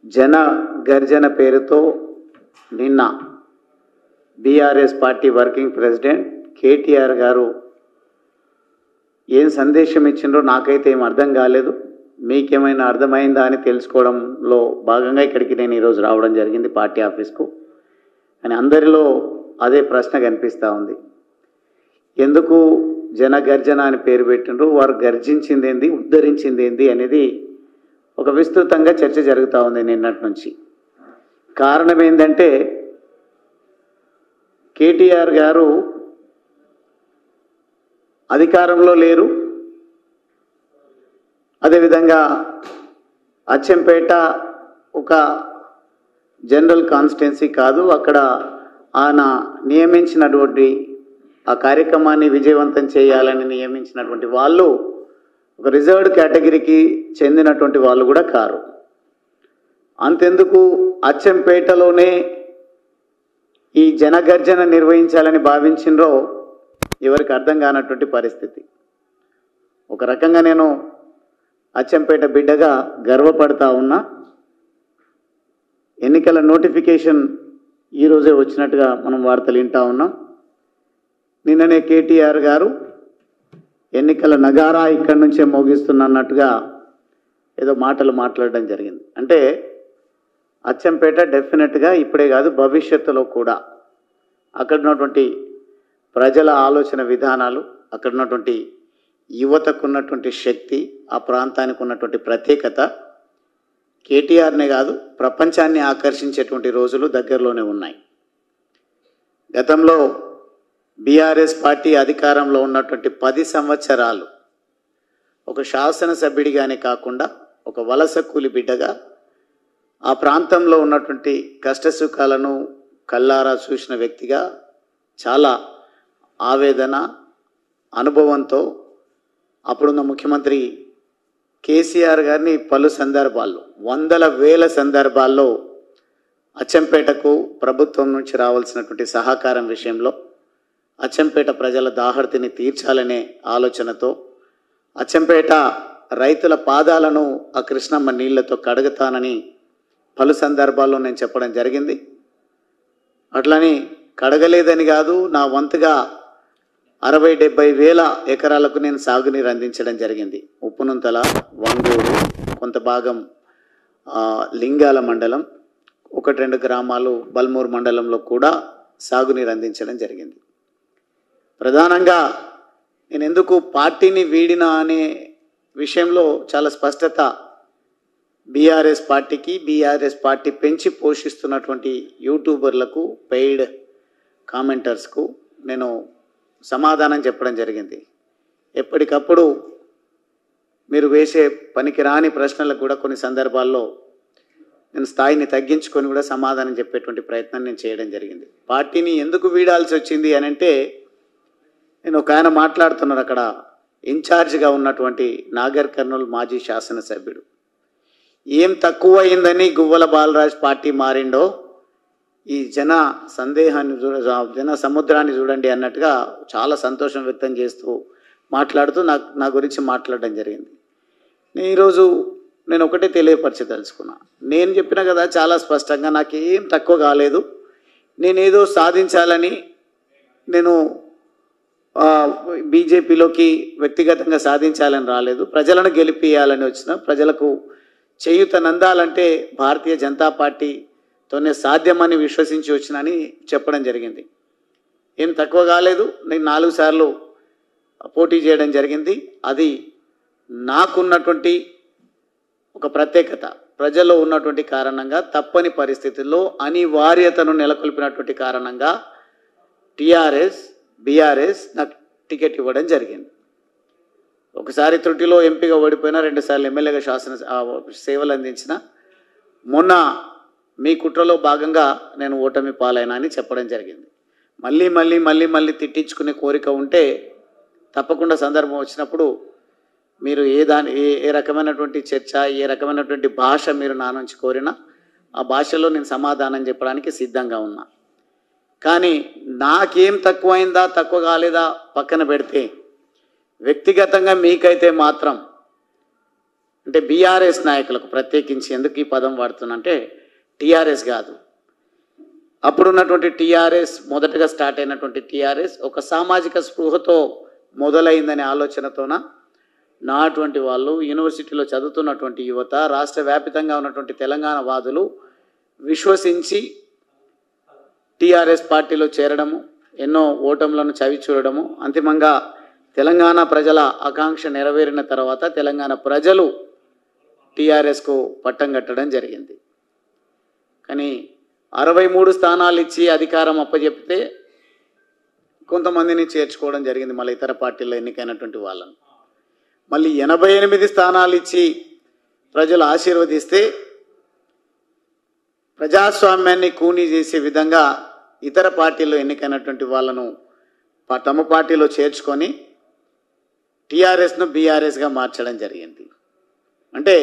జన గర్జన పేరుతో నిన్న BRS party working president KTR గారు ఏం సందేశం ఇచ్చిండ్రో నాకైతే ఏం అర్థం కాలేదు. మీకేమైనా అర్థమైందా అని తెలుసుకోవడంలో భాగంగా ఇక్కడికి నేను ఈరోజు రావడం జరిగింది పార్టీ ఆఫీస్కు. అని అందరిలో అదే ప్రశ్న కనిపిస్తూ ఉంది. ఎందుకు జన గర్జన అని పేరు పెట్టిండ్రు, వారు గర్జించింది ఏంది, ఉద్ధరించింది ఏంది అనేది ఒక విస్తృతంగా చర్చ జరుగుతూ ఉంది నిన్నటి నుంచి. కారణం ఏంటంటే కేటీఆర్ గారు అధికారంలో లేరు, అదేవిధంగా అచ్చంపేట ఒక జనరల్ కాన్స్టిట్యున్సీ కాదు, అక్కడ ఆయన నియమించినటువంటి ఆ కార్యక్రమాన్ని విజయవంతం చేయాలని నియమించినటువంటి వాళ్ళు ఒక రిజర్వ్డ్ కేటగిరీకి చెందినటువంటి వాళ్ళు కూడా కారు. అంతెందుకు అచ్చంపేటలోనే ఈ జనగర్జన నిర్వహించాలని భావించిండ్రో ఎవరికి అర్థం కానటువంటి పరిస్థితి. ఒక రకంగా నేను అచ్చంపేట బిడ్డగా గర్వపడతా ఉన్నా. ఎన్నికల నోటిఫికేషన్ ఈరోజే వచ్చినట్టుగా మనం వార్తలు వింటా ఉన్నాం. నిన్ననే కేటీఆర్ గారు ఎన్నికల నగారా ఇక్కడి నుంచే మోగిస్తున్నట్టుగా ఏదో మాటలు మాట్లాడడం జరిగింది. అంటే అచ్చంపేట డెఫినెట్గా ఇప్పుడే కాదు భవిష్యత్తులో కూడా అక్కడ ఉన్నటువంటి ప్రజల ఆలోచన విధానాలు, అక్కడ ఉన్నటువంటి యువతకు ఉన్నటువంటి శక్తి, ఆ ప్రాంతానికి ఉన్నటువంటి ప్రత్యేకత కేటీఆర్నే కాదు ప్రపంచాన్ని ఆకర్షించేటువంటి రోజులు దగ్గరలోనే ఉన్నాయి. గతంలో బీఆర్ఎస్ పార్టీ అధికారంలో ఉన్నటువంటి 10 సంవత్సరాలు ఒక శాసనసభ్యుడిగానే కాకుండా ఒక వలస కూలి బిడ్డగా ఆ ప్రాంతంలో ఉన్నటువంటి కష్టసుఖాలను కల్లారా చూసిన వ్యక్తిగా చాలా ఆవేదన అనుభవంతో అప్పుడున్న ముఖ్యమంత్రి కేసీఆర్ గారిని పలు సందర్భాల్లో, వందల వేల సందర్భాల్లో అచ్చంపేటకు ప్రభుత్వం నుంచి రావాల్సినటువంటి సహకారం విషయంలో, అచ్చంపేట ప్రజల దాహర్తిని తీర్చాలనే ఆలోచనతో, అచ్చంపేట రైతుల పాదాలను ఆ కృష్ణమ్మ నీళ్లతో కడుగుతానని పలు సందర్భాల్లో నేను చెప్పడం జరిగింది. అట్లని కడగలేదని కాదు, నా వంతుగా 60-70 వేల ఎకరాలకు నేను సాగునీరు అందించడం జరిగింది. ఉప్పునుంతల, వంగూరు, కొంత భాగం లింగాల మండలం, 1-2 గ్రామాలు బల్మూరు మండలంలో కూడా సాగునీరు అందించడం జరిగింది. ప్రధానంగా నేను ఎందుకు పార్టీని వీడినా అనే విషయంలో చాలా స్పష్టత బీఆర్ఎస్ పార్టీకి, బీఆర్ఎస్ పార్టీ పెంచి పోషిస్తున్నటువంటి యూట్యూబర్లకు, పెయిడ్ కామెంటర్స్కు నేను సమాధానం చెప్పడం జరిగింది. ఎప్పటికప్పుడు మీరు వేసే పనికిరాని ప్రశ్నలకు కూడా కొన్ని సందర్భాల్లో నేను స్థాయిని తగ్గించుకొని కూడా సమాధానం చెప్పేటువంటి ప్రయత్నం నేను చేయడం జరిగింది. పార్టీని ఎందుకు వీడాల్సి వచ్చింది అని అంటే, నేను ఒక ఆయన మాట్లాడుతున్నారు అక్కడ ఇన్ఛార్జిగా ఉన్నటువంటి నాగర్ కర్నూలు మాజీ శాసనసభ్యుడు, ఏం తక్కువ అయిందని గువ్వల బాలరాజ్ పార్టీ మారిండో, ఈ జన సముద్రాన్ని చూడండి అన్నట్టుగా చాలా సంతోషం వ్యక్తం చేస్తూ మాట్లాడుతూ నా గురించి మాట్లాడడం జరిగింది. ఈరోజు నేను ఒకటే తెలియపరచదలుచుకున్నా. నేను చెప్పిన కదా చాలా స్పష్టంగా, నాకేం తక్కువ కాలేదు, నేనేదో సాధించాలని, నేను బీజేపీలోకి వ్యక్తిగతంగా సాధించాలని రాలేదు, ప్రజలను గెలిపియాలని వచ్చిన, ప్రజలకు చేయూతనందాలంటే భారతీయ జనతా పార్టీతోనే సాధ్యమని విశ్వసించి వచ్చినని చెప్పడం జరిగింది. ఏం తక్కువ కాలేదు. నేను 4 సార్లు పోటీ చేయడం జరిగింది. అది నాకున్నటువంటి ఒక ప్రత్యేకత, ప్రజల్లో ఉన్నటువంటి కారణంగా, తప్పని పరిస్థితుల్లో అనివార్యతను నెలకొల్పినటువంటి కారణంగా బీఆర్ఎస్ నాకు టికెట్ ఇవ్వడం జరిగింది. ఒకసారి త్రుటిలో ఎంపీగా ఓడిపోయినా, 2 సార్లు ఎమ్మెల్యేగా సేవలు అందించిన, మొన్న మీ కుట్రలో భాగంగా నేను ఓటమి పాలైనా అని చెప్పడం జరిగింది. మళ్ళీ తిట్టించుకునే కోరిక ఉంటే తప్పకుండా సందర్భం వచ్చినప్పుడు మీరు ఏ రకమైనటువంటి చర్చ, ఏ రకమైనటువంటి భాష మీరు నా నుంచి కోరినా ఆ భాషలో నేను సమాధానం చెప్పడానికి సిద్ధంగా ఉన్నా. కానీ నాకేం తక్కువైందా తక్కువ కాలేదా పక్కన పెడితే, వ్యక్తిగతంగా మీకైతే మాత్రం అంటే బీఆర్ఎస్ నాయకులకు ప్రత్యేకించి ఎందుకు ఈ పదం వాడుతున్నంటే టీఆర్ఎస్ కాదు, అప్పుడున్నటువంటి టీఆర్ఎస్, మొదటగా స్టార్ట్ అయినటువంటి టీఆర్ఎస్ ఒక సామాజిక స్పృహతో మొదలైందనే ఆలోచనతోన నాటువంటి వాళ్ళు, యూనివర్సిటీలో చదువుతున్నటువంటి యువత, రాష్ట్ర వ్యాపితంగా ఉన్నటువంటి తెలంగాణ వాదులు విశ్వసించి టీఆర్ఎస్ పార్టీలో చేరడము, ఎన్నో ఓటములను చవి చూడడము, అంతిమంగా తెలంగాణ ప్రజల ఆకాంక్ష నెరవేరిన తర్వాత తెలంగాణ ప్రజలు టీఆర్ఎస్కు పట్టం కట్టడం జరిగింది. కానీ 63 స్థానాలు ఇచ్చి అధికారం అప్పచెప్తే కొంతమందిని చేర్చుకోవడం జరిగింది, మళ్ళీ ఇతర పార్టీల్లో ఎన్నికైనటువంటి వాళ్ళను. మళ్ళీ 88 స్థానాలు ఇచ్చి ప్రజలు ఆశీర్వదిస్తే ప్రజాస్వామ్యాన్ని కూనీ చేసే విధంగా ఇతర పార్టీల్లో ఎన్నికైనటువంటి వాళ్ళను తమ పార్టీలో చేర్చుకొని టీఆర్ఎస్ను బీఆర్ఎస్గా మార్చడం జరిగింది. అంటే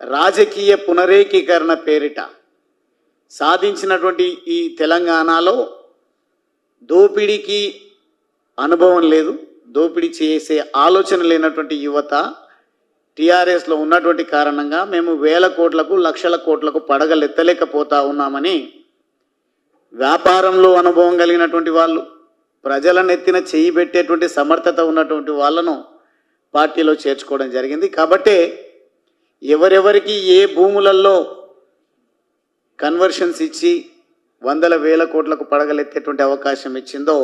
రాజకీయ పునరేకీకరణ పేరిట సాధించినటువంటి ఈ తెలంగాణలో దోపిడీకి అనుభవం లేదు, దోపిడీ చేసే ఆలోచన లేనటువంటి యువత టీఆర్ఎస్లో ఉన్నటువంటి కారణంగా మేము వేల కోట్లకు, లక్షల కోట్లకు పడగలెత్తలేకపోతా ఉన్నామని వ్యాపారంలో అనుభవం కలిగినటువంటి వాళ్ళు, ప్రజలను ఎత్తిన చేయి పెట్టేటువంటి సమర్థత ఉన్నటువంటి వాళ్ళను పార్టీలో చేర్చుకోవడం జరిగింది. కాబట్టే ఎవరెవరికి ఏ భూములలో కన్వర్షన్స్ ఇచ్చి వందల వేల కోట్లకు పడగలెత్తేటువంటి అవకాశం ఇచ్చిందో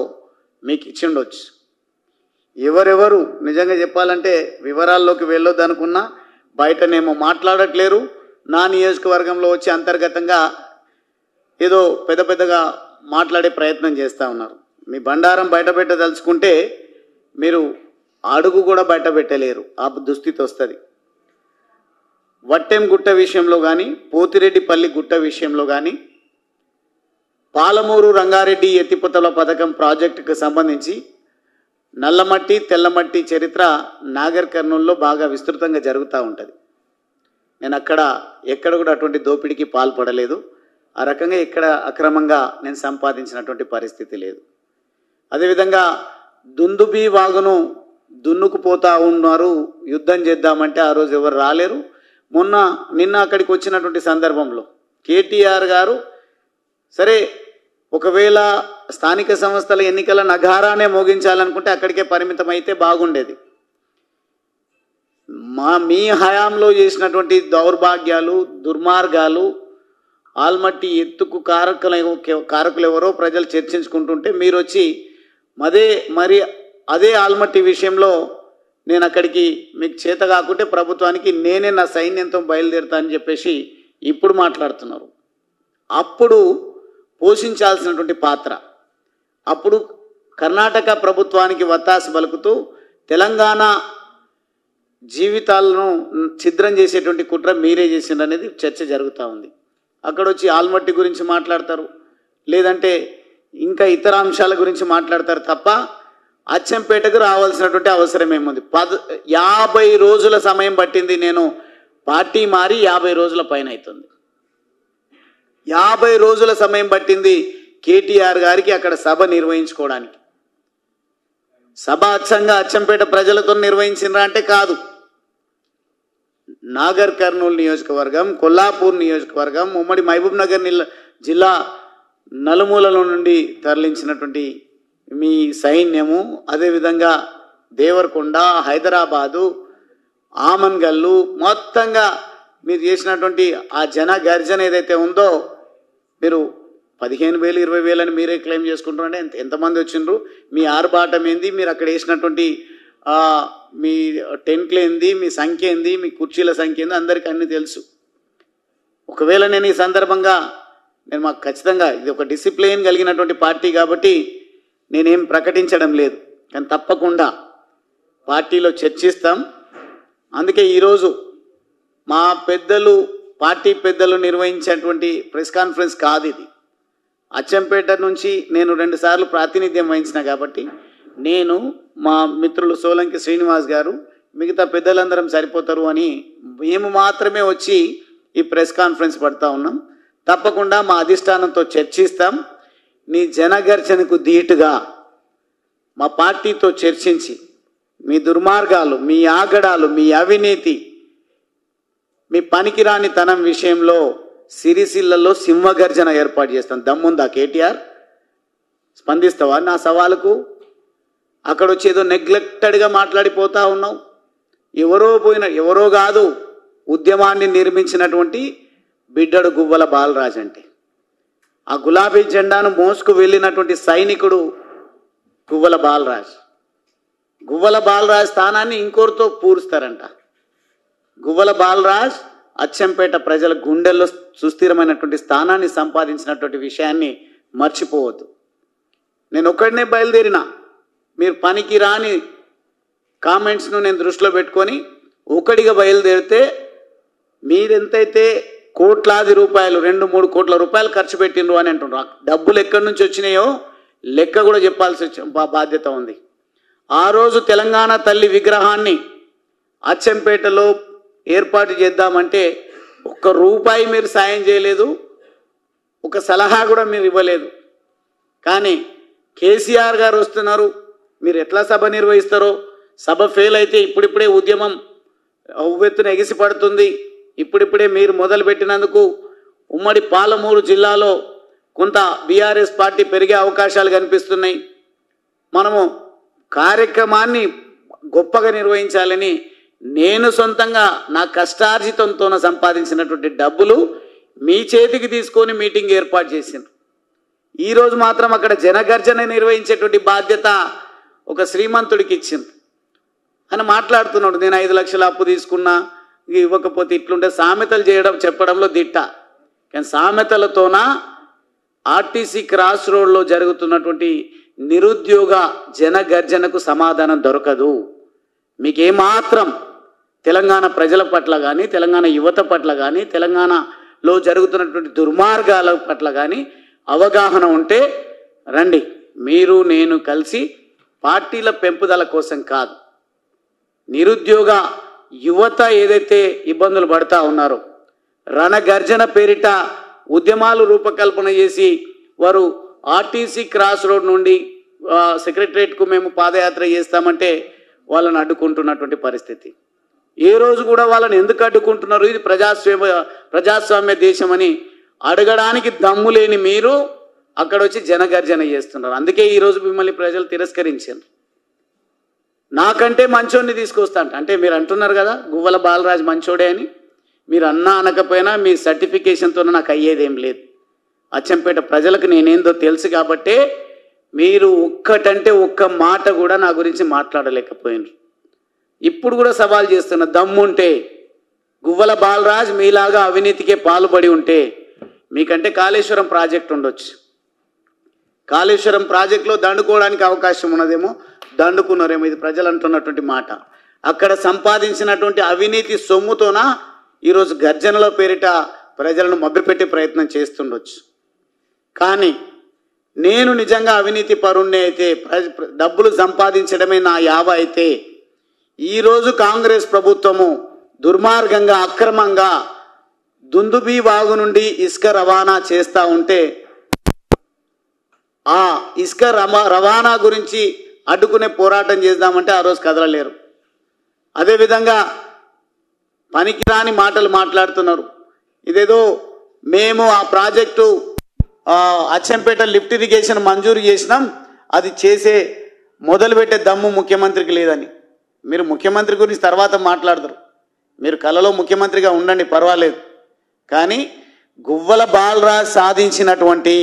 మీకు ఇచ్చిండొచ్చు. ఎవరెవరు నిజంగా చెప్పాలంటే వివరాల్లోకి వెళ్ళొద్దనుకున్నా బయటనేమో మాట్లాడట్లేరు, నా నియోజకవర్గంలో వచ్చి అంతర్గతంగా ఏదో పెద్ద పెద్దగా మాట్లాడే ప్రయత్నం చేస్తూ ఉన్నారు. మీ బండారం బయట పెట్టదలుచుకుంటే మీరు అడుగు కూడా బయట పెట్టలేరు, ఆ దుస్థితి వస్తుంది. వట్టెం గుట్ట విషయంలో కానీ, పోతిరెడ్డిపల్లి గుట్ట విషయంలో కానీ, పాలమూరు రంగారెడ్డి ఎత్తిపోతల పథకం ప్రాజెక్టుకు సంబంధించి నల్లమట్టి తెల్లమట్టి చరిత్ర నాగర్ కర్నూల్లో బాగా విస్తృతంగా జరుగుతూ ఉంటుంది. నేను ఎక్కడ కూడా అటువంటి దోపిడీకి పాల్పడలేదు, ఆ రకంగా ఇక్కడ అక్రమంగా నేను సంపాదించినటువంటి పరిస్థితి లేదు. అదేవిధంగా దుందుబి వాగును దున్నుకుపోతా ఉన్నారు, యుద్ధం చేద్దామంటే ఆ రోజు ఎవరు రాలేరు. నిన్న అక్కడికి వచ్చినటువంటి సందర్భంలో కేటీఆర్ గారు సరే ఒకవేళ స్థానిక సంస్థల ఎన్నికల నగారానే మోగించాలనుకుంటే అక్కడికే పరిమితం అయితే బాగుండేది. మీ హయాంలో చేసినటువంటి దౌర్భాగ్యాలు, దుర్మార్గాలు, ఆల్మట్టి ఎత్తుకు కారకులు ఎవరో ప్రజలు చర్చించుకుంటుంటే మీరు వచ్చి అదే ఆల్మట్టి విషయంలో నేను అక్కడికి మీకు చేత కాకుంటే ప్రభుత్వానికి నేనే నా సైన్యంతో బయలుదేరుతా అని చెప్పేసి ఇప్పుడు మాట్లాడుతున్నారు. అప్పుడు పోషించాల్సినటువంటి పాత్ర, అప్పుడు కర్ణాటక ప్రభుత్వానికి వత్తాసు పలుకుతూ తెలంగాణ జీవితాలను ఛిద్రం చేసేటువంటి కుట్ర మీరే చేసిండ్రనేది చర్చ జరుగుతూ ఉంది. అక్కడ వచ్చి ఆల్మట్టి గురించి మాట్లాడతారు, లేదంటే ఇంకా ఇతర అంశాల గురించి మాట్లాడతారు తప్ప అచ్చంపేటకు రావాల్సినటువంటి అవసరం ఏముంది? 50 రోజుల సమయం పట్టింది, నేను పార్టీ మారి 50 రోజుల పైన అవుతుంది. 50 రోజుల సమయం పట్టింది కేటీఆర్ గారికి అక్కడ సభ నిర్వహించుకోవడానికి. సభ అచ్చంపేట ప్రజలతో నిర్వహించినరా అంటే కాదు. నాగర్ కర్నూలు నియోజకవర్గం, కొల్లాపూర్ నియోజకవర్గం, ఉమ్మడి మహబూబ్ నగర్ జిల్లా నలుమూలల నుండి తరలించినటువంటి మీ సైన్యము, అదేవిధంగా దేవరకొండ, హైదరాబాదు, ఆమన్గల్లు, మొత్తంగా మీరు చేసినటువంటి ఆ జన గర్జన ఏదైతే ఉందో, మీరు 15,000 20,000 అని మీరే క్లెయిమ్ చేసుకుంటారంటే ఎంతమంది వచ్చిండ్రు, మీ ఆర్భాటం ఏంది, మీరు అక్కడ వేసినటువంటి మీ టెంట్లు ఏంది, మీ సంఖ్య ఏంది, మీ కుర్చీల సంఖ్య ఏంది, అందరికీ అన్నీ తెలుసు. ఒకవేళ నేను ఈ సందర్భంగా మాకు ఖచ్చితంగా ఇది ఒక డిసిప్లిన్ కలిగినటువంటి పార్టీ కాబట్టి నేనేం ప్రకటించడం లేదు, కానీ తప్పకుండా పార్టీలో చర్చిస్తాం. అందుకే ఈరోజు మా పార్టీ పెద్దలు నిర్వహించేటువంటి ప్రెస్ కాన్ఫరెన్స్ కాదు ఇది. అచ్చంపేట నుంచి నేను 2 సార్లు ప్రాతినిధ్యం వహించిన కాబట్టి నేను, మా మిత్రులు సోలంకి శ్రీనివాస్ గారు, మిగతా పెద్దలందరం సరిపోతారు అని మేము మాత్రమే వచ్చి ఈ ప్రెస్ కాన్ఫరెన్స్ పడతా ఉన్నాం. తప్పకుండా మా అధిష్టానంతో చర్చిస్తాం. నీ జనగర్జనకు ధీటుగా మా పార్టీతో చర్చించి మీ దుర్మార్గాలు, మీ ఆగడాలు, మీ అవినీతి, మీ పనికిరాని తనం విషయంలో సిరిసిల్లలో సింహగర్జన ఏర్పాటు చేస్తాం. దమ్ముందా కేటీఆర్? స్పందిస్తావా నా సవాలుకు? అక్కడ వచ్చి ఏదో నెగ్లెక్టెడ్గా మాట్లాడిపోతా ఉన్నావు. ఎవరో కాదు, ఉద్యమాన్ని నిర్మించినటువంటి బిడ్డడు గువ్వల బాలరాజ్ అంటే. ఆ గులాబీ జెండాను మోసుకు వెళ్ళినటువంటి సైనికుడు గువ్వల బాలరాజ్. గువ్వల బాలరాజ్ స్థానాన్ని ఇంకోరితో పూరుస్తారంట. గువ్వల బాలరాజ్ అచ్చంపేట ప్రజల గుండెల్లో సుస్థిరమైనటువంటి స్థానాన్ని సంపాదించినటువంటి విషయాన్ని మర్చిపోవద్దు. నేను ఒక్కడినే బయలుదేరినా. మీరు పనికి రాని కామెంట్స్ను నేను దృష్టిలో పెట్టుకొని ఒకటిగా బయలుదేరితే మీరెంతైతే కోట్లాది రూపాయలు 2-3 కోట్ల రూపాయలు ఖర్చు పెట్టిండ్రు అని అంటున్నారు. డబ్బులు ఎక్కడి నుంచి వచ్చినాయో లెక్క కూడా చెప్పాల్సి బాధ్యత ఉంది. ఆ రోజు తెలంగాణ తల్లి విగ్రహాన్ని అచ్చంపేటలో ఏర్పాటు చేద్దామంటే ₹1 మీరు సాయం చేయలేదు, ఒక సలహా కూడా మీరు ఇవ్వలేదు. కానీ కేసీఆర్ గారు వస్తున్నారు, మీరు ఎట్లా సభ నిర్వహిస్తారో, సభ ఫెయిల్ అయితే ఇప్పుడిప్పుడే ఉద్యమం ఉవ్వెత్తున ఎగిసిపడుతుంది, ఇప్పుడిప్పుడే మీరు మొదలుపెట్టినందుకు ఉమ్మడి పాలమూరు జిల్లాలో కొంత బీఆర్ఎస్ పార్టీ పెరిగే అవకాశాలు కనిపిస్తున్నాయి, మనము కార్యక్రమాన్ని గొప్పగా నిర్వహించాలని నేను సొంతంగా నా కష్టార్జితంతో సంపాదించినటువంటి డబ్బులు మీ చేతికి తీసుకొని మీటింగ్ ఏర్పాటు చేసిండ్రు. ఈరోజు మాత్రం అక్కడ జనగర్జన నిర్వహించేటువంటి బాధ్యత ఒక శ్రీమంతుడికి ఇచ్చింది అని మాట్లాడుతున్నాడు. నేను 5 లక్షల అప్పు తీసుకున్నా, ఇవ్వకపోతే ఇట్లుంటే సామెతలు చెప్పడంలో దిట్ట. కానీ సామెతలతోన ఆర్టీసీ క్రాస్ రోడ్లో జరుగుతున్నటువంటి నిరుద్యోగ జనగర్జనకు సమాధానం దొరకదు. మీకేమాత్రం తెలంగాణ ప్రజల పట్ల కానీ, తెలంగాణ యువత పట్ల కానీ, తెలంగాణలో జరుగుతున్నటువంటి దుర్మార్గాల పట్ల కానీ అవగాహన ఉంటే రండి, మీరు నేను కలిసి పార్టీల పెంపుదల కోసం కాదు, నిరుద్యోగ యువత ఏదైతే ఇబ్బందులు పడతా ఉన్నారో, రణగర్జన పేరిట ఉద్యమాలు రూపకల్పన చేసి వారు ఆర్టీసీ క్రాస్ రోడ్ నుండి సెక్రటరేట్కు మేము పాదయాత్ర చేస్తామంటే వాళ్ళని అడ్డుకుంటున్నటువంటి పరిస్థితి. ఏ రోజు కూడా వాళ్ళని ఎందుకు అడ్డుకుంటున్నారు? ఇది ప్రజాస్వామ్య దేశం అని అడగడానికి దమ్ము లేని మీరు అక్కడ వచ్చి జనగర్జన చేస్తున్నారు. అందుకే ఈరోజు మిమ్మల్ని ప్రజలు తిరస్కరించారు. నాకంటే మంచోడిని తీసుకొస్తా అంటే మీరు అంటున్నారు కదా గువ్వల బాలరాజ్ మంచోడే అని. మీరు అన్నా అనకపోయినా మీ సర్టిఫికేషన్తో నాకు అయ్యేదేం లేదు. అచ్చంపేట ప్రజలకు నేనేందో తెలుసు కాబట్టే మీరు ఒక్కటంటే ఒక్క మాట కూడా నా గురించి మాట్లాడలేకపోయినారు. ఇప్పుడు కూడా సవాల్ చేస్తున్న దమ్ముంటే గువ్వల బాలరాజ్ మీలాగా అవినీతికే పాల్పడి ఉంటే మీకంటే కాళేశ్వరం ప్రాజెక్ట్ ఉండొచ్చు. కాళేశ్వరం ప్రాజెక్టులో దండుకోవడానికి అవకాశం ఉన్నదేమో, దండుకున్నారేమో. ఇది ప్రజలు అంటున్నటువంటి మాట. అక్కడ సంపాదించినటువంటి అవినీతి సొమ్ముతోన ఈరోజు గర్జనల పేరిట ప్రజలను మభ్యపెట్టే ప్రయత్నం చేస్తుండొచ్చు. కానీ నేను నిజంగా అవినీతి పరుణ్ణి అయితే, డబ్బులు సంపాదించడమే నా యావ అయితే, ఈరోజు కాంగ్రెస్ ప్రభుత్వము దుర్మార్గంగా అక్రమంగా దుందుబీ వాగు నుండి ఇసుక రవాణా చేస్తూ ఉంటే ఆ ఇసుక రవాణా గురించి అడ్డుకునే పోరాటం చేద్దామంటే ఆ రోజు కదలలేరు. అదేవిధంగా పనికిరాని మాటలు మాట్లాడుతున్నారు. ఇదేదో మేము ఆ ప్రాజెక్టు అచ్చంపేట లిఫ్ట్ ఇరిగేషన్ మంజూరు చేసినాం, అది చేసే మొదలుపెట్టే దమ్ము ముఖ్యమంత్రికి లేదని. మీరు ముఖ్యమంత్రి గురించి తర్వాత మాట్లాడతారు, మీరు కలలో ముఖ్యమంత్రిగా ఉండండి పర్వాలేదు. కానీ గువ్వల బాలరాజ్ సాధించినటువంటి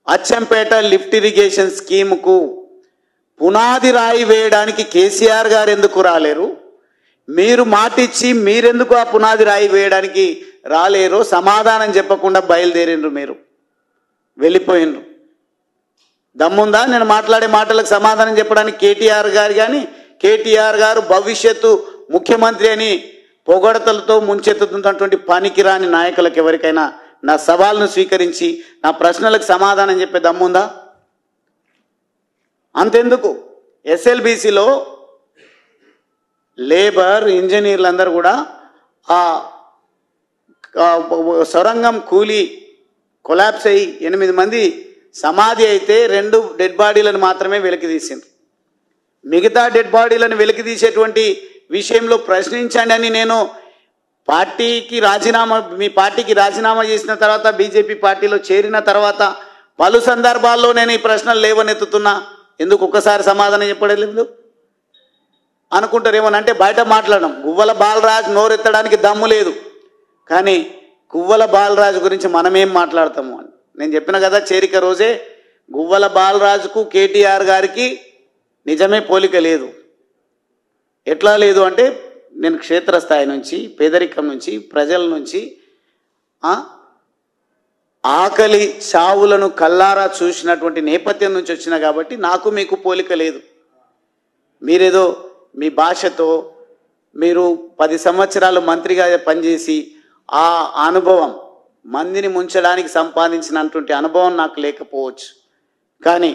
అచ్చంపేట లిఫ్ట్ ఇరిగేషన్ స్కీముకు పునాది రాయి వేయడానికి కేసీఆర్ గారు ఎందుకు రాలేరు? మీరు మాటిచ్చి మీరెందుకు ఆ పునాది రాయి వేయడానికి రాలేరు? సమాధానం చెప్పకుండా బయలుదేరిండ్రు, మీరు వెళ్ళిపోయినరు. దమ్ముందా నేను మాట్లాడే మాటలకు సమాధానం చెప్పడానికి? కేటీఆర్ గారు కానీ, కేటీఆర్ గారు భవిష్యత్తు ముఖ్యమంత్రి అని పొగడతలతో ముంచెత్తుతున్నటువంటి పనికిరాని నాయకులకు ఎవరికైనా నా సవాల్ను స్వీకరించి నా ప్రశ్నలకు సమాధానం చెప్పే దమ్ముందా? అంతెందుకు, ఎస్ఎల్బీసీలో లేబర్ ఇంజనీర్లందరూ కూడా ఆ సొరంగం కూలి కొలాప్స్ అయ్యి 8 మంది సమాధి అయితే 2 డెడ్ బాడీలను మాత్రమే వెలికి తీసింది. మిగతా డెడ్ బాడీలను వెలికి తీసేటువంటి విషయంలో ప్రశ్నించండి అని నేను పార్టీకి రాజీనామా, మీ పార్టీకి రాజీనామా చేసిన తర్వాత బీజేపీ పార్టీలో చేరిన తర్వాత పలు సందర్భాల్లో నేను ఈ ప్రశ్నలు లేవనెత్తుతున్నా, ఎందుకు ఒక్కసారి సమాధానం చెప్పలేదు అనుకుంటారేమోనంటే బయట మాట్లాడడం. గువ్వల బాలరాజు నోరెత్తడానికి దమ్ము లేదు, కానీ గువ్వల బాలరాజు గురించి మనమేం మాట్లాడతాము అని నేను చెప్పిన కదా. చేరిక రోజే గువ్వల బాలరాజుకు కేటీఆర్ గారికి నిజమే పోలిక లేదు. ఎట్లా లేదు అంటే, నేను క్షేత్రస్థాయి నుంచి, పేదరికం నుంచి, ప్రజల నుంచి, ఆకలి చావులను కల్లారా చూసినటువంటి నేపథ్యం నుంచి వచ్చిన కాబట్టి నాకు మీకు పోలిక లేదు. మీరేదో మీ భాషతో మీరు 10 సంవత్సరాలు మంత్రిగా పనిచేసి ఆ అనుభవం, మందిని ముంచడానికి సంపాదించినటువంటి అనుభవం నాకు లేకపోవచ్చు, కానీ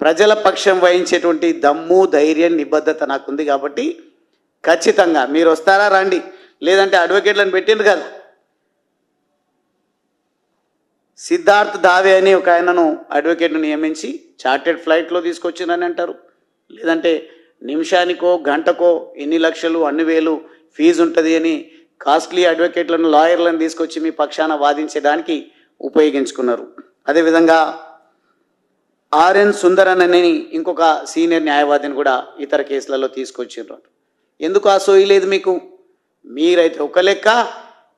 ప్రజల పక్షం వహించేటువంటి దమ్ము, ధైర్యం, నిబద్ధత నాకుంది. కాబట్టి ఖచ్చితంగా మీరు వస్తారా రండి, లేదంటే అడ్వకేట్లను పెట్టిండ్రు కదా. సిద్ధార్థ్ దావే అని ఒక ఆయనను అడ్వకేట్ను నియమించి చార్టెడ్ ఫ్లైట్లో తీసుకొచ్చిందని అంటారు, లేదంటే నిమిషానికో గంటకో ఎన్ని లక్షలు అన్ని వేలు ఫీజు ఉంటుంది అని కాస్ట్లీ అడ్వకేట్లను, లాయర్లను తీసుకొచ్చి మీ పక్షాన వాదించడానికి ఉపయోగించుకున్నారు. అదేవిధంగా ఆర్ఎన్ సుందరన్ అని ఇంకొక సీనియర్ న్యాయవాదిని కూడా ఇతర కేసులలో తీసుకొచ్చిండ్రు. ఎందుకు ఆ సోయి లేదు మీకు? మీరైతే ఒక లెక్క,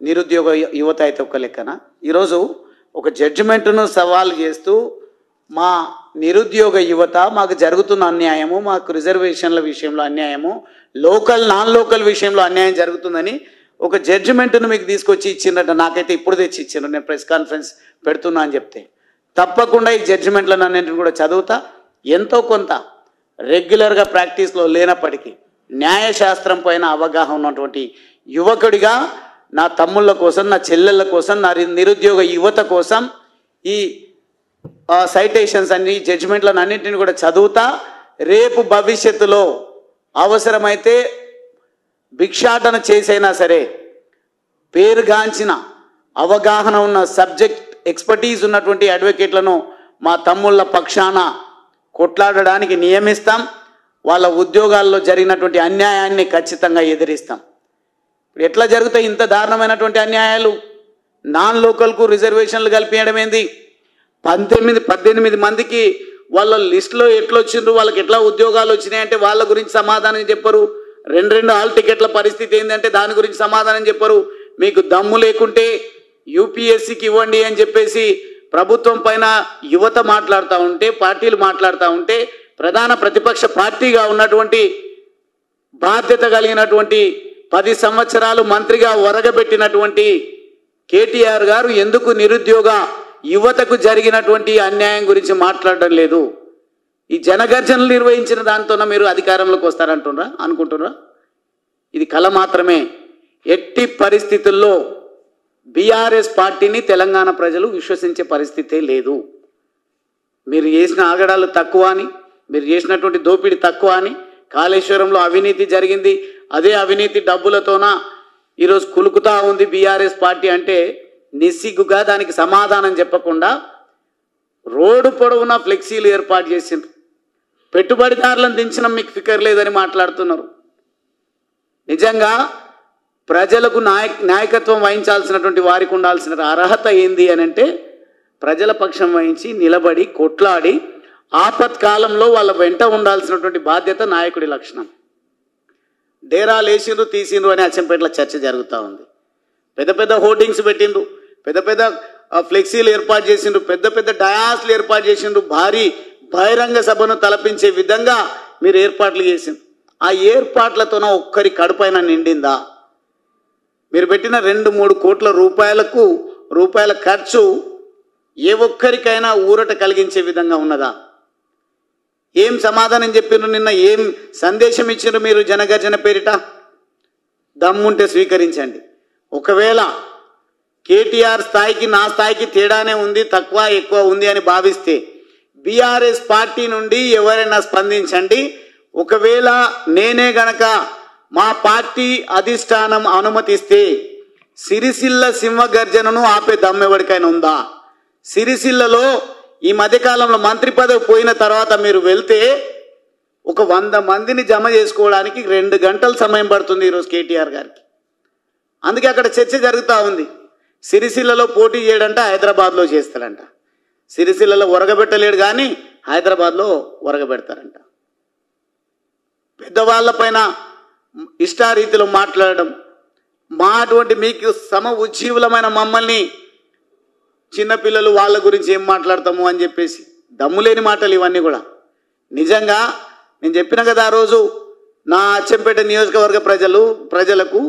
నిరుద్యోగ యువత అయితే ఒక లెక్కన. ఈరోజు ఒక జడ్జిమెంట్ను సవాల్ చేస్తూ మా నిరుద్యోగ యువత, మాకు జరుగుతున్న అన్యాయము, మాకు రిజర్వేషన్ల విషయంలో అన్యాయము, లోకల్ నాన్ లోకల్ విషయంలో అన్యాయం జరుగుతుందని ఒక జడ్జిమెంట్ను మీకు తీసుకొచ్చి ఇచ్చిండ్రట. నాకైతే ఇప్పుడు తెచ్చి ఇచ్చిండ్రు, నేను ప్రెస్ కాన్ఫరెన్స్ పెడుతున్నా అని చెప్తే. తప్పకుండా ఈ జడ్జిమెంట్లను అన్నింటిని కూడా చదువుతా. ఎంతో కొంత రెగ్యులర్గా ప్రాక్టీస్లో లేనప్పటికీ న్యాయశాస్త్రం పైన అవగాహన ఉన్నటువంటి యువకుడిగా నా తమ్ముళ్ళ కోసం, నా చెల్లెళ్ళ కోసం, నా నిరుద్యోగ యువత కోసం ఈ సైటేషన్స్ అన్ని, జడ్జిమెంట్లను అన్నింటిని కూడా చదువుతా. రేపు భవిష్యత్తులో అవసరమైతే భిక్షాటన చేసైనా సరే పేరుగాంచిన అవగాహన ఉన్న సబ్జెక్ట్ ఎక్స్పర్టీస్ ఉన్నటువంటి అడ్వకేట్లను మా తమ్ముళ్ళ పక్షాన కొట్లాడడానికి నియమిస్తాం. వాళ్ళ ఉద్యోగాల్లో జరిగినటువంటి అన్యాయాన్ని ఖచ్చితంగా ఎదిరిస్తాం. ఎట్లా జరుగుతాయి ఇంత దారుణమైనటువంటి అన్యాయాలు? నాన్ లోకల్కు రిజర్వేషన్లు కల్పించడం ఏంది? 18 మందికి వాళ్ళ లిస్టులో ఎట్లా వచ్చిండ్రు, వాళ్ళకి ఎట్లా ఉద్యోగాలు వచ్చినాయంటే వాళ్ళ గురించి సమాధానం చెప్పరు. 2 హాల్ టికెట్ల పరిస్థితి ఏంటంటే దాని గురించి సమాధానం చెప్పరు. మీకు దమ్ము లేకుంటే యూపీఎస్సీకి ఇవ్వండి అని చెప్పేసి ప్రభుత్వం పైన యువత మాట్లాడుతూ ఉంటే, పార్టీలు మాట్లాడుతూ ఉంటే, ప్రధాన ప్రతిపక్ష పార్టీగా ఉన్నటువంటి బాధ్యత కలిగినటువంటి 10 సంవత్సరాలు మంత్రిగా ఒరగబెట్టినటువంటి కేటీఆర్ గారు ఎందుకు నిరుద్యోగ యువతకు జరిగినటువంటి అన్యాయం గురించి మాట్లాడడం లేదు? ఈ జనగర్జనలు నిర్వహించిన దాంతోన మీరు అధికారంలోకి వస్తారంటున్నారా అనుకుంటున్నారా? ఇది కళ మాత్రమే. ఎట్టి పరిస్థితుల్లో బీఆర్ఎస్ పార్టీని తెలంగాణ ప్రజలు విశ్వసించే పరిస్థితే లేదు. మీరు చేసిన ఆగడాలు తక్కువ అని, మీరు చేసినటువంటి దోపిడీ తక్కువ అని, కాళేశ్వరంలో అవినీతి జరిగింది, అదే అవినీతి డబ్బులతోన ఈరోజు కులుకుతా ఉంది బీఆర్ఎస్ పార్టీ అంటే నిస్సిగ్గుగా దానికి సమాధానం చెప్పకుండా రోడ్డు పొడవునా ఫ్లెక్సీలు ఏర్పాటు చేసిండ్రు. పెట్టుబడిదారులను దించడం మీకు ఫికర్ లేదని మాట్లాడుతున్నారు. నిజంగా ప్రజలకు నాయకత్వం వహించాల్సినటువంటి వారికి ఉండాల్సిన అర్హత ఏంది అని అంటే, ప్రజల పక్షం వహించి నిలబడి కొట్లాడి ఆపత్కాలంలో వాళ్ళ వెంట ఉండాల్సినటువంటి బాధ్యత నాయకుడి లక్షణం. డేరాలు వేసిండ్రు తీసిండ్రు అని అచ్చంపేటలో చర్చ జరుగుతూ ఉంది. పెద్ద పెద్ద హోర్డింగ్స్ పెట్టిండ్రు, పెద్ద పెద్ద ఫ్లెక్సీలు ఏర్పాటు చేసిండ్రు, పెద్ద పెద్ద డయాస్లు ఏర్పాటు చేసిండ్రు, భారీ బహిరంగ సభను తలపించే విధంగా మీరు ఏర్పాట్లు చేసిండ్రు. ఆ ఏర్పాట్లతోన ఒక్కరి కడుపైన నిండిందా? మీరు పెట్టిన 2-3 కోట్ల రూపాయల ఖర్చు ఏ ఒక్కరికైనా ఊరట కలిగించే విధంగా ఉన్నదా? ఏం సమాధానం చెప్పిండ్రు? నిన్న ఏం సందేశం ఇచ్చిండ్రు మీరు జనగర్జన పేరిట? దమ్ముంటే స్వీకరించండి. ఒకవేళ కేటీఆర్ స్థాయికి నా స్థాయికి తేడానే ఉంది, తక్కువ ఎక్కువ ఉంది అని భావిస్తే బీఆర్ఎస్ పార్టీ నుండి ఎవరైనా స్పందించండి. ఒకవేళ నేనే గనక మా పార్టీ అధిష్టానం అనుమతిస్తే సిరిసిల్ల సింహగర్జనను ఆపే దమ్మెవరికైనా ఉందా? సిరిసిల్లలో ఈ మధ్యకాలంలో మంత్రి పదవి పోయిన తర్వాత మీరు వెళ్తే ఒక 100 మందిని జమ చేసుకోవడానికి 2 గంటల సమయం పడుతుంది ఈరోజు కేటీఆర్ గారికి. అందుకే అక్కడ చర్చ జరుగుతూ ఉంది. సిరిసిల్లలో పోటీ చేయడంట, హైదరాబాద్లో చేస్తాడంట. సిరిసిల్లలో ఒరగబెట్టలేడు కానీ హైదరాబాద్లో ఒరగబెడతారంట. పెద్దవాళ్ళపైన ఇష్టారీతిలో మాట్లాడడం, మా అటువంటి మీకు సమ ఉజ్జీవులమైన మమ్మల్ని చిన్నపిల్లలు వాళ్ళ గురించి ఏం మాట్లాడతాము అని చెప్పేసి దమ్ములేని మాటలు ఇవన్నీ కూడా. నిజంగా నేను చెప్పిన కదా ఆ రోజు, నా అచ్చంపేట నియోజకవర్గ ప్రజలకు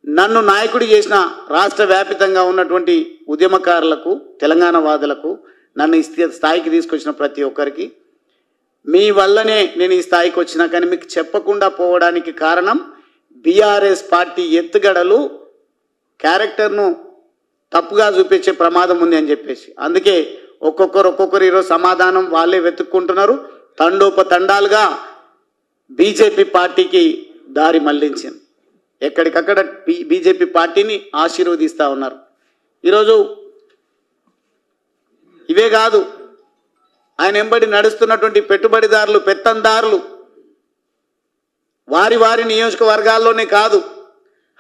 నన్ను నాయకుడి చేసిన రాష్ట్ర వ్యాపితంగా ఉన్నటువంటి ఉద్యమకారులకు, తెలంగాణ వాదులకు, నన్ను ఈ స్థాయికి తీసుకొచ్చిన ప్రతి ఒక్కరికి మీ వల్లనే నేను ఈ స్థాయికి వచ్చినా, కానీ మీకు చెప్పకుండా పోవడానికి కారణం బీఆర్ఎస్ పార్టీ ఎత్తుగడలు క్యారెక్టర్ను తప్పుగా చూపించే ప్రమాదం ఉంది అని చెప్పేసి. అందుకే ఒక్కొక్కరు ఈరోజు సమాధానం వాళ్ళే వెతుక్కుంటున్నారు. తండోపతండాలుగా బీజేపీ పార్టీకి దారి మళ్లించింది. ఎక్కడికక్కడ బీజేపీ పార్టీని ఆశీర్వదిస్తూ ఉన్నారు. ఈరోజు ఇవే కాదు, ఆయన వెంబడి నడుస్తున్నటువంటి పెట్టుబడిదారులు, పెత్తందారులు వారి నియోజకవర్గాల్లోనే కాదు,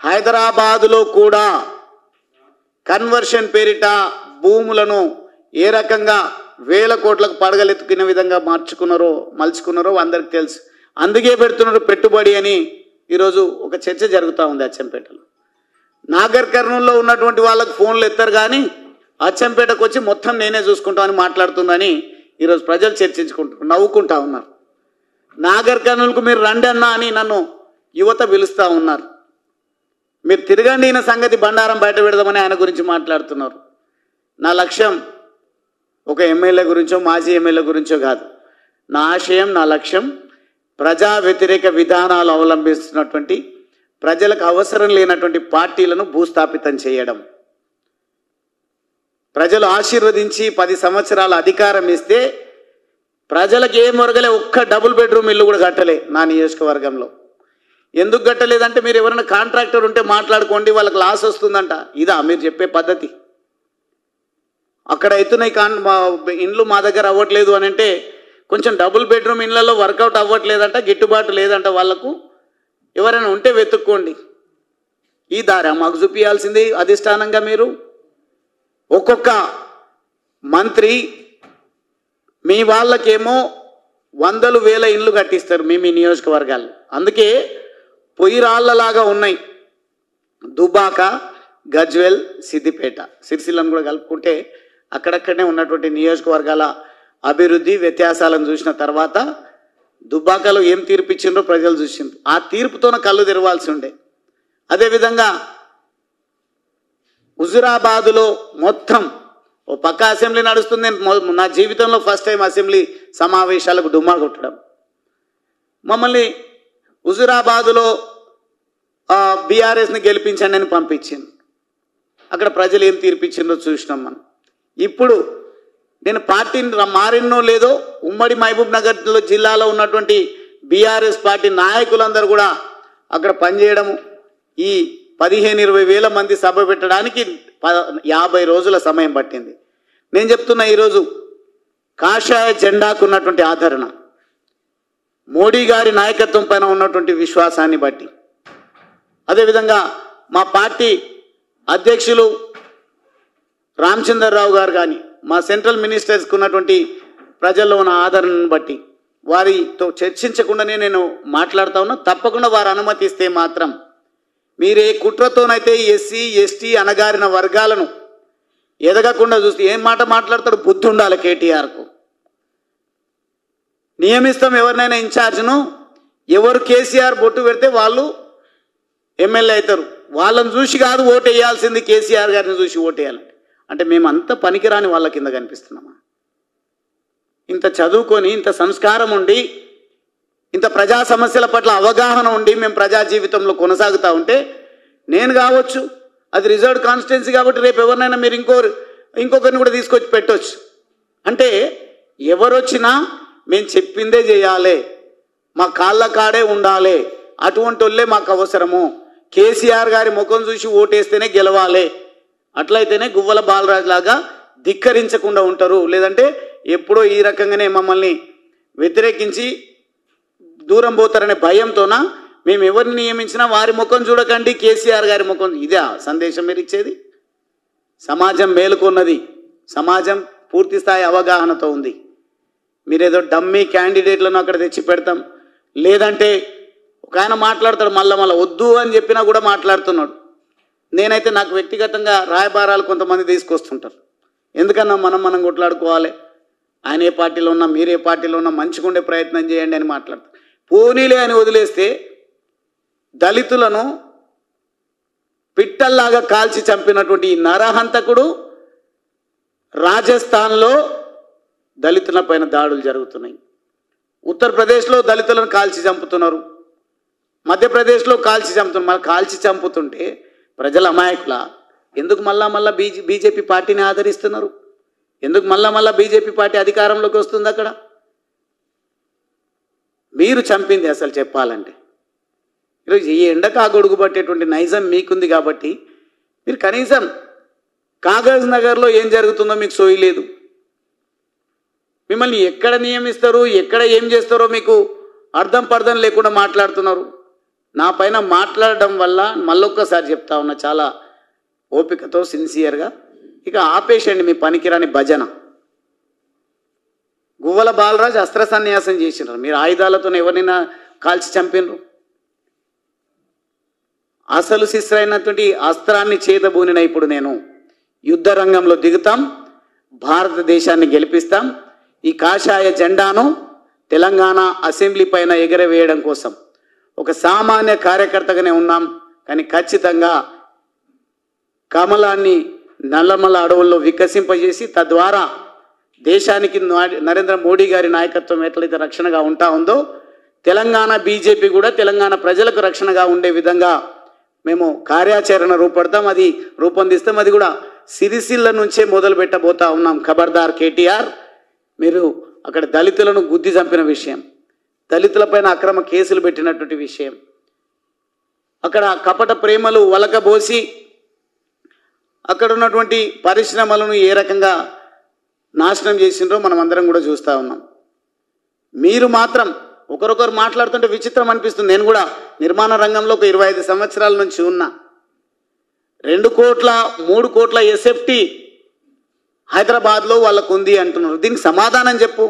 హైదరాబాదులో కూడా కన్వర్షన్ పేరిట భూములను ఏ రకంగా వేల కోట్లకు పడగలెత్తుకునే విధంగా మలుచుకున్నారో అందరికి తెలుసు. అందుకే పెడుతున్నారు పెట్టుబడి అని ఈరోజు ఒక చర్చ జరుగుతూ ఉంది అచ్చంపేటలో. నాగర్ కర్నూలులో ఉన్నటువంటి వాళ్ళకు ఫోన్లు ఎత్తారు కానీ అచ్చంపేటకు వచ్చి మొత్తం నేనే చూసుకుంటామని మాట్లాడుతుందని ఈరోజు ప్రజలు చర్చించుకుంటారు, నవ్వుకుంటా ఉన్నారు. నాగర్ కర్నూలుకు మీరు రండి అన్నా అని నన్ను యువత పిలుస్తూ ఉన్నారు. మీరు తిరగండి, ఈయన సంగతి బండారం బయట పెడదామని ఆయన గురించి మాట్లాడుతున్నారు. నా లక్ష్యం ఒక ఎమ్మెల్యే గురించో మాజీ ఎమ్మెల్యే గురించో కాదు. నా ఆశయం, నా లక్ష్యం ప్రజా వ్యతిరేక విధానాలు అవలంబిస్తున్నటువంటి, ప్రజలకు అవసరం లేనటువంటి పార్టీలను భూస్థాపితం చేయడం. ప్రజలు ఆశీర్వదించి 10 సంవత్సరాల అధికారం ఇస్తే ప్రజలకు ఏం మొరగలే, ఒక్క డబుల్ బెడ్రూమ్ ఇల్లు కూడా కట్టలే నా నియోజకవర్గంలో. ఎందుకు కట్టలేదంటే మీరు ఎవరైనా కాంట్రాక్టర్ ఉంటే మాట్లాడుకోండి, వాళ్ళకి లాస్ వస్తుందంట. ఇదా మీరు చెప్పే పద్ధతి? అక్కడ అవుతున్నాయి ఇండ్లు మా దగ్గర అవ్వట్లేదు అని అంటే, కొంచెం డబుల్ బెడ్రూమ్ ఇళ్లలో వర్కౌట్ అవ్వట్లేదంట, గిట్టుబాటు లేదంట వాళ్ళకు, ఎవరైనా ఉంటే వెతుక్కోండి. ఈ దారా మాకు చూపించాల్సింది అధిష్టానంగా. మీరు ఒక్కొక్క మంత్రి మీ వాళ్ళకేమో 100,000 ఇండ్లు కట్టిస్తారు మీ నియోజకవర్గాలు. అందుకే పొయ్యిరాళ్లలాగా ఉన్నాయి దుబాక, గజ్వెల్, సిద్దిపేట, సిరిసిల్లను కూడా కలుపుకుంటే అక్కడక్కడనే ఉన్నటువంటి నియోజకవర్గాల అభివృద్ధి వ్యత్యాసాలను చూసిన తర్వాత దుబ్బాకలో ఏం తీర్పు ఇచ్చిండ్రో ప్రజలు చూసిండ్రు. ఆ తీర్పుతోన కళ్ళు తెరవాల్సి ఉండే. అదేవిధంగా హుజురాబాదులో మొత్తం ఓ పక్క అసెంబ్లీ నడుస్తుంది. నా జీవితంలో ఫస్ట్ టైం అసెంబ్లీ సమావేశాలకు డుమ్మా కొట్టడం. మమ్మల్ని హుజురాబాదులో బీఆర్ఎస్ని గెలిపించండి అని పంపించింది. అక్కడ ప్రజలు ఏం తీర్పిచ్చిందో చూసినాం మనం. ఇప్పుడు నేను పార్టీని మారినో లేదో, ఉమ్మడి మహబూబ్ నగర్ జిల్లాలో ఉన్నటువంటి బీఆర్ఎస్ పార్టీ నాయకులందరూ కూడా అక్కడ పనిచేయడము, ఈ 15-20 వేల మంది సభ పెట్టడానికి 50 రోజుల సమయం పట్టింది. నేను చెప్తున్నా, ఈరోజు కాషాయ జెండాకు ఉన్నటువంటి ఆదరణ, మోడీ గారి నాయకత్వం పైన ఉన్నటువంటి విశ్వాసాన్ని బట్టి, అదేవిధంగా మా పార్టీ అధ్యక్షులు రామచంద్రరావు గారు కానీ, మా సెంట్రల్ మినిస్టర్స్కి ఉన్నటువంటి ప్రజల్లో ఉన్న ఆదరణను బట్టి వారితో చర్చించకుండానే నేను మాట్లాడుతూ ఉన్నా. తప్పకుండా వారు అనుమతిస్తే మాత్రం మీరే కుట్రతోనైతే ఎస్సీ ఎస్టీ అణగారిన వర్గాలను ఎదగకుండా చూస్తే ఏం మాట మాట్లాడతాడు? బుద్ధి ఉండాలి కేటీఆర్కు. నియమిస్తాం ఎవరినైనా ఇన్ఛార్జ్ను, ఎవరు కేసీఆర్ బొట్టు పెడితే వాళ్ళు ఎమ్మెల్యే అవుతారు. వాళ్ళని చూసి కాదు ఓటు వేయాల్సింది, కేసీఆర్ గారిని చూసి ఓటు వేయాలి. అంటే మేము అంత పనికిరాని వాళ్ళ కింద కనిపిస్తున్నామా? ఇంత చదువుకొని, ఇంత సంస్కారం ఉండి, ఇంత ప్రజా సమస్యల పట్ల అవగాహన ఉండి మేము ప్రజా జీవితంలో కొనసాగుతూ ఉంటే, నేను కావచ్చు, అది రిజర్వ్డ్ కాన్స్టిట్యున్సీ కాబట్టి రేపు ఎవరినైనా మీరు ఇంకొకరిని కూడా తీసుకొచ్చి పెట్టవచ్చు. అంటే ఎవరు వచ్చినా మేము చెప్పిందే చేయాలి, మా కాళ్ళ కాడే ఉండాలి, అటువంటి వాళ్ళే మాకు అవసరము. కేసీఆర్ గారి ముఖం చూసి ఓటేస్తేనే గెలవాలి, అట్లయితేనే గువ్వల బాలరాజు లాగా ధిక్కరించకుండా ఉంటారు. లేదంటే ఎప్పుడో ఈ రకంగానే మమ్మల్ని వ్యతిరేకించి దూరం పోతారనే భయంతోన మేము ఎవరిని నియమించినా వారి ముఖం చూడకండి, కేసీఆర్ గారి ముఖం. ఇదే సందేశం మీరు ఇచ్చేది? సమాజం మేలుకున్నది, సమాజం పూర్తి స్థాయి అవగాహనతో ఉంది. మీరేదో డమ్మీ క్యాండిడేట్లను అక్కడ తెచ్చి పెడతాం, లేదంటే ఒక ఆయన మాట్లాడతాడు మళ్ళా వద్దు అని చెప్పినా కూడా మాట్లాడుతున్నాడు. నేనైతే నాకు వ్యక్తిగతంగా రాయబారాలు కొంతమంది తీసుకొస్తుంటారు. ఎందుకన్నా మనం కొట్లాడుకోవాలి, ఆయన ఏ పార్టీలో ఉన్నా మీరే పార్టీలో ఉన్నా మంచిగుండే ప్రయత్నం చేయండి అని మాట్లాడతారు. పోనీలే అని వదిలేస్తే దళితులను పిట్టల్లాగా కాల్చి చంపినటువంటి ఈ నరహంతకుడు రాజస్థాన్లో దళితుల పైన దాడులు జరుగుతున్నాయి. ఉత్తరప్రదేశ్లో దళితులను కాల్చి చంపుతున్నారు, మధ్యప్రదేశ్లో కాల్చి చంపుతున్నారు. మళ్ళీ కాల్చి చంపుతుంటే ప్రజల అమాయకుల ఎందుకు మళ్ళా బీజేపీ పార్టీని ఆదరిస్తున్నారు? ఎందుకు మళ్ళా బీజేపీ పార్టీ అధికారంలోకి వస్తుంది? అక్కడ మీరు చంపింది అసలు చెప్పాలంటే ఈరోజు ఈ ఎండకు ఆ గొడుగు పట్టేటువంటి నైజం మీకుంది కాబట్టి మీరు కనీసం కాగజ్ నగర్లో ఏం జరుగుతుందో మీకు సోయలేదు. మిమ్మల్ని ఎక్కడ నియమిస్తారు, ఎక్కడ ఏం చేస్తారో మీకు అర్థం పర్థం లేకుండా మాట్లాడుతున్నారు. నా పైన మాట్లాడడం వల్ల మళ్ళొక్కసారి చెప్తా ఉన్నా చాలా ఓపికతో సిన్సియర్గా, ఇక ఆపేసండి మీ పనికిరాని భజన. గువ్వల బాలరాజ్ అస్త్ర సన్యాసం చేసినారు, మీరు ఆయుధాలతో ఎవరినైనా కాల్చి చంపినరు. అసలు శిస్త్రైనటువంటి అస్త్రాన్ని చేతబూనిన ఇప్పుడు నేను యుద్ధ రంగంలో దిగుతాం, భారతదేశాన్ని గెలిపిస్తాం. ఈ కాషాయ జెండాను తెలంగాణ అసెంబ్లీ పైన ఎగరవేయడం కోసం ఒక సామాన్య కార్యకర్తగానే ఉన్నాం. కానీ ఖచ్చితంగా కమలాన్ని నల్లమల్ల అడవుల్లో వికసింపజేసి తద్వారా దేశానికి నరేంద్ర మోడీ గారి నాయకత్వం ఎట్లయితే రక్షణగా ఉంటా ఉందో తెలంగాణ బీజేపీ కూడా తెలంగాణ ప్రజలకు రక్షణగా ఉండే విధంగా మేము కార్యాచరణ రూపొందిస్తాం. అది కూడా సిరిసిల్ల నుంచే మొదలు పెట్టబోతా ఉన్నాం. ఖబర్దార్ కేటీఆర్, మీరు అక్కడ దళితులను గుద్ది చంపిన విషయం, దళితులపైన అక్రమ కేసులు పెట్టినటువంటి విషయం, అక్కడ కపట ప్రేమలు వలకబోసి అక్కడ ఉన్నటువంటి పరిశ్రమలను ఏ రకంగా నాశనం చేసిండ్రో మనం అందరం కూడా చూస్తూ ఉన్నాం. మీరు మాత్రం ఒకరొకరు మాట్లాడుతుంటే విచిత్రం అనిపిస్తుంది. నేను కూడా నిర్మాణ రంగంలో ఒక 25 సంవత్సరాల నుంచి ఉన్నా. 2 కోట్ల 3 కోట్ల ఎస్ఎఫ్టీ హైదరాబాద్లో వాళ్ళకు ఉంది అంటున్నారు. దీనికి సమాధానం చెప్పు.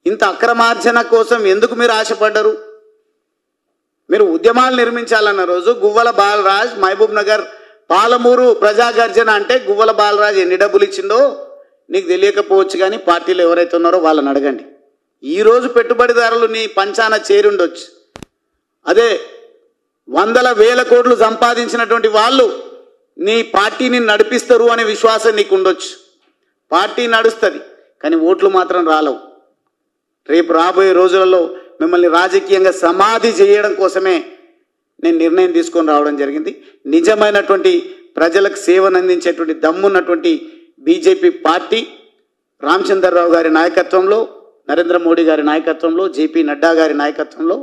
ఇంత అక్రమార్జన కోసం ఎందుకు మీరు ఆశపడ్డరు? మీరు ఉద్యమాలు నిర్మించాలన్న రోజు గువ్వల బాలరాజ్ మహబూబ్ నగర్ పాలమూరు ప్రజాగర్జన అంటే గువ్వల బాలరాజ్ ఎన్ని డబ్బులు ఇచ్చిందో నీకు తెలియకపోవచ్చు, కానీ పార్టీలో ఎవరైతే ఉన్నారో వాళ్ళని అడగండి. ఈరోజు పెట్టుబడిదారులు నీ పంచాన చేరుండొచ్చు, అదే వందల వేల కోట్లు సంపాదించినటువంటి వాళ్ళు నీ పార్టీని నడిపిస్తారు అనే విశ్వాసం నీకు ఉండొచ్చు. పార్టీ నడుస్తుంది కానీ ఓట్లు మాత్రం రాలవు. రేపు రాబోయే రోజులలో మిమ్మల్ని రాజకీయంగా సమాధి చేయడం కోసమే నేను నిర్ణయం తీసుకొని రావడం జరిగింది. నిజమైనటువంటి ప్రజలకు సేవను అందించేటువంటి దమ్మున్నటువంటి బీజేపీ పార్టీ రామచంద్రరావు గారి నాయకత్వంలో, నరేంద్ర మోడీ గారి నాయకత్వంలో, జేపీ నడ్డా గారి నాయకత్వంలో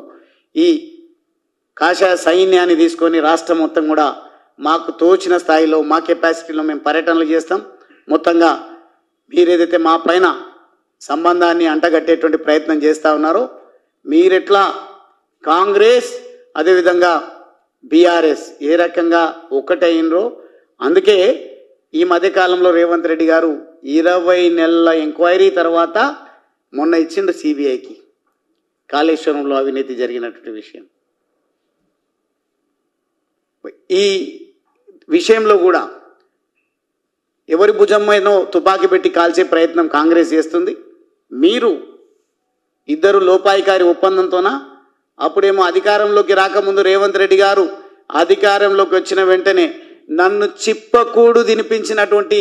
ఈ కాషాయ సైన్యాన్ని తీసుకొని రాష్ట్రం మొత్తం కూడా మాకు తోచిన స్థాయిలో మా కెపాసిటీలో మేము పర్యటనలు చేస్తాం. మొత్తంగా మీరేదైతే మా పైన సంబంధాన్ని అంటగట్టేటువంటి ప్రయత్నం చేస్తూ ఉన్నారో, మీరెట్లా కాంగ్రెస్ అదేవిధంగా బీఆర్ఎస్ ఏ రకంగా ఒకటైనరో, అందుకే ఈ మధ్యకాలంలో రేవంత్ రెడ్డి గారు 20 నెలల ఎంక్వైరీ తర్వాత మొన్న ఇచ్చిండు సిబిఐకి కాళేశ్వరంలో అవినీతి జరిగినటువంటి విషయం. ఈ విషయంలో కూడా ఎవరి భుజమైనో తుపాకీ పెట్టి కాల్చే ప్రయత్నం కాంగ్రెస్ చేస్తుంది. మీరు ఇద్దరు లోపాయికారి ఒప్పందంతోనా? అప్పుడేమో అధికారంలోకి రాకముందు రేవంత్ రెడ్డి గారు అధికారంలోకి వచ్చిన వెంటనే నన్ను చిప్పకూడు తినిపించినటువంటి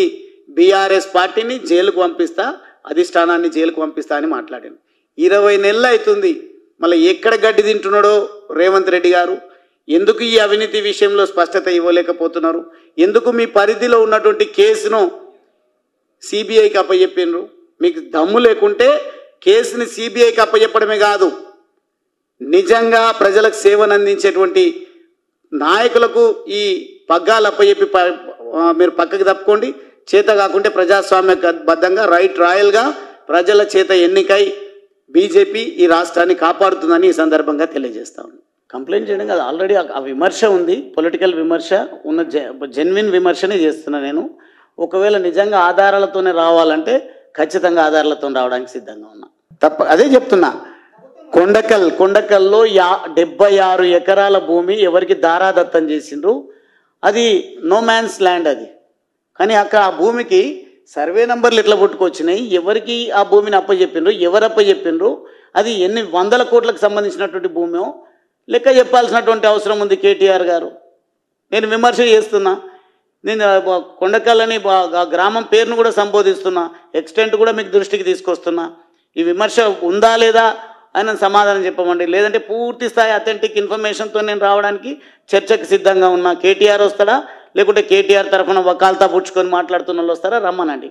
బీఆర్ఎస్ పార్టీని జైలుకు పంపిస్తా, అధిష్టానాన్ని జైలుకు పంపిస్తా అని మాట్లాడాను. 20 నెలలు అవుతుంది. మళ్ళీ ఎక్కడ గడ్డి తింటున్నాడో రేవంత్ రెడ్డి గారు. ఎందుకు ఈ అవినీతి విషయంలో స్పష్టత ఇవ్వలేకపోతున్నారు? ఎందుకు మీ పరిధిలో ఉన్నటువంటి కేసును సిబిఐకి అప్పచెప్పినరు? మీకు దమ్ము లేకుంటే కేసుని సిబిఐకి అప్పచెప్పడమే కాదు, నిజంగా ప్రజలకు సేవను అందించేటువంటి నాయకులకు ఈ పగ్గాలు అప్పచెప్పి మీరు పక్కకి తప్పుకోండి. చేత కాకుంటే ప్రజాస్వామ్యబద్ధంగా రైట్ రాయల్గా ప్రజల చేత ఎన్నికై బీజేపీ ఈ రాష్ట్రాన్ని కాపాడుతుందని ఈ సందర్భంగా తెలియజేస్తా ఉన్నాను. కంప్లైంట్ చేయడం కాదు, ఆల్రెడీ ఆ విమర్శ ఉంది, పొలిటికల్ విమర్శ ఉన్న జెన్యున్ విమర్శనే చేస్తున్నా నేను. ఒకవేళ నిజంగా ఆధారాలతోనే రావాలంటే ఖచ్చితంగా ఆధారాలతో రావడానికి సిద్ధంగా ఉన్నా. అదే చెప్తున్నా, కొండకల్లో 76 ఎకరాల భూమి ఎవరికి దారాదత్తం చేసిండ్రు, అది నో మ్యాన్స్ ల్యాండ్ అది. కానీ అక్కడ ఆ భూమికి సర్వే నంబర్లు ఎట్లా పుట్టుకొచ్చినాయి, ఎవరికి ఆ భూమిని అప్పచెప్పిండ్రు, ఎవరు అప్పచెప్పిండ్రు, అది ఎన్ని వందల కోట్లకు సంబంధించినటువంటి భూమో లెక్క చెప్పాల్సినటువంటి అవసరం ఉంది కేటీఆర్ గారు. నేను విమర్శ చేస్తున్నా, నేను కొండకల్లని గ్రామం పేరును కూడా సంబోధిస్తున్నా, ఎక్స్టెంట్ కూడా మీకు దృష్టికి తీసుకొస్తున్నా. ఈ విమర్శ ఉందా లేదా ఆయన సమాధానం చెప్పమండి, లేదంటే పూర్తి స్థాయి అథెంటిక్ ఇన్ఫర్మేషన్తో నేను రావడానికి చర్చకు సిద్ధంగా ఉన్నా. కేటీఆర్ వస్తాడా, లేకుంటే కేటీఆర్ తరఫున వకాల్తా పుచ్చుకొని మాట్లాడుతున్న వాళ్ళు వస్తారా, రమ్మనండి.